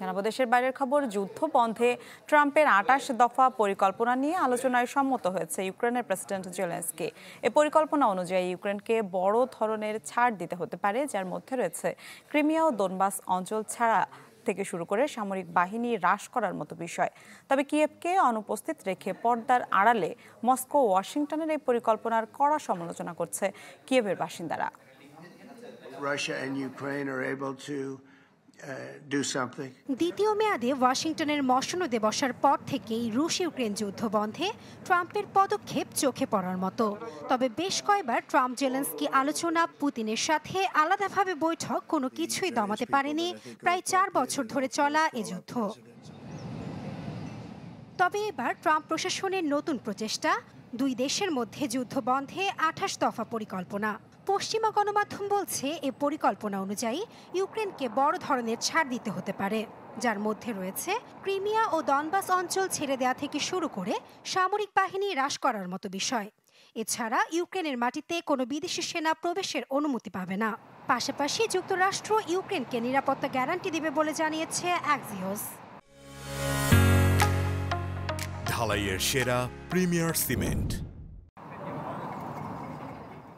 জানাবো দেশের বাইরের খবর। যুদ্ধ বন্ধে ট্রাম্পের ২৮ দফা পরিকল্পনা নিয়ে আলোচনায় সম্মত হয়েছে ইউক্রেনের প্রেসিডেন্ট জেলেনস্কি। এই পরিকল্পনা অনুযায়ী ইউক্রেনকে বড় ধরনের ছাড় দিতে হতে পারে, যার মধ্যে রয়েছে ক্রিমিয়া ও দোনবাস অঞ্চল ছাড়া থেকে শুরু করে সামরিক বাহিনী হ্রাস করার মতো বিষয়। তবে কিয়েভকে অনুপস্থিত রেখে পর্দার আড়ালে মস্কো ও ওয়াশিংটনের এই পরিকল্পনার কড়া সমালোচনা করছে কিয়েভের বাসিন্দারা। দ্বিতীয় মেয়াদে ওয়াশিংটনের মসনদে বসার পর থেকেই রুশ ইউক্রেন যুদ্ধ বন্ধে ট্রাম্পের পদক্ষেপ চোখে পড়ার মতো। তবে বেশ কয়েকবার ট্রাম্প জেলেনস্কি আলোচনা, পুতিনের সাথে আলাদাভাবে বৈঠক কোনো কিছুই দমাতে পারেনি প্রায় 4 বছর ধরে চলা এ যুদ্ধ। তবে এবার ট্রাম্প প্রশাসনের নতুন প্রচেষ্টা, দুই দেশের মধ্যে যুদ্ধ বন্ধে ২৮ দফা পরিকল্পনা। পশ্চিমা গণমাধ্যম বলছে এ পরিকল্পনা অনুযায়ী ইউক্রেনকে বড় ধরনের ছাড় দিতে হতে পারে, যার মধ্যে রয়েছে ক্রিমিয়া ও দনবাস অঞ্চল ছেড়ে দেওয়া থেকে শুরু করে সামরিক বাহিনী হ্রাস করার মতো বিষয়। এছাড়া ইউক্রেনের মাটিতে কোনো বিদেশি সেনা প্রবেশের অনুমতি পাবে না। পাশাপাশি যুক্তরাষ্ট্র ইউক্রেনকে নিরাপত্তা গ্যারান্টি দেবে বলে জানিয়েছে অ্যাক্সিওস। ঢালাইয়ের সেরা প্রিমিয়ার সিমেন্ট।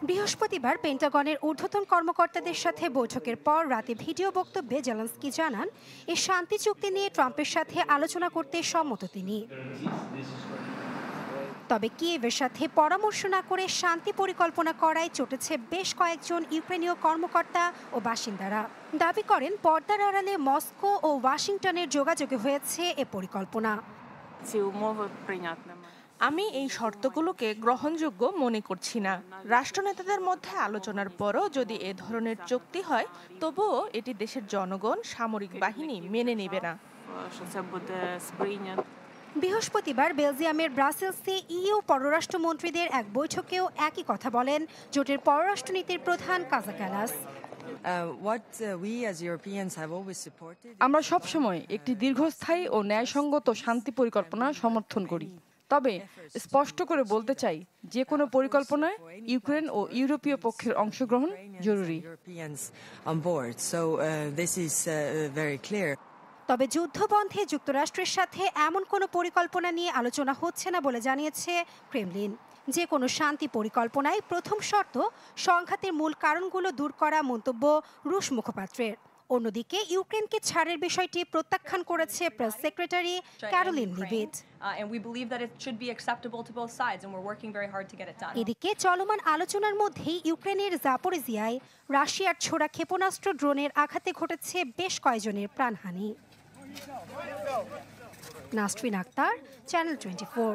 বৃহস্পতিবার পেন্টাগনের ঊর্ধ্বতন কর্মকর্তাদের সাথে বৈঠকের পর রাতে ভিডিও বক্তব্যে জেলেনস্কি জানান, এই শান্তি চুক্তি নিয়ে ট্রাম্পের সাথে আলোচনা করতে সম্মত তিনি। তবে কিয়েভের সাথে পরামর্শ না করে শান্তি পরিকল্পনা করায় চটেছে বেশ কয়েকজন ইউক্রেনীয় কর্মকর্তা ও বাসিন্দারা। দাবি করেন পর্দার আড়ালে মস্কো ও ওয়াশিংটনের যোগাযোগে হয়েছে এ পরিকল্পনা। আমি এই শর্তগুলোকে গ্রহণযোগ্য মনে করছি না। রাষ্ট্রনেতাদের মধ্যে আলোচনার পরও যদি এ ধরনের চুক্তি হয়, তবুও এটি দেশের জনগণ, সামরিক বাহিনী মেনে নেবে না। বৃহস্পতিবার বেলজিয়ামের ব্রাসেলসে ইইউ পররাষ্ট্রমন্ত্রীদের এক বৈঠকেও একই কথা বলেন জোটের পররাষ্ট্রনীতির প্রধান কাজা ক্যালাস। আমরা সবসময় একটি দীর্ঘস্থায়ী ও ন্যায়সঙ্গত শান্তি পরিকল্পনা সমর্থন করি। তবে স্পষ্ট করে বলতে চাই, যে কোনো পরিকল্পনায় ইউক্রেন ও ইউরোপীয় পক্ষের অংশগ্রহণ জরুরি। তবে যুদ্ধ বন্ধে যুক্তরাষ্ট্রের সাথে এমন কোনো পরিকল্পনা নিয়ে আলোচনা হচ্ছে না বলে জানিয়েছে ক্রেমলিন। যে কোনো শান্তি পরিকল্পনায় প্রথম শর্ত সংঘাতের মূল কারণগুলো দূর করা, মন্তব্য রুশ মুখপাত্রের। অন্যদিকে ইউক্রেনকে ছাড়ের বিষয়টি প্রত্যাখ্যান করেছে প্রেস সেক্রেটারি ক্যারোলিন লিভিট। এদিকে চলমান আলোচনার মধ্যেই ইউক্রেনের জাপোরিজিয়ায় রাশিয়ার ছোড়া ক্ষেপণাস্ত্র ড্রোনের আঘাতে ঘটেছে বেশ কয়েকজনের প্রাণহানি। নাসরিন আক্তার, চ্যানেল 24।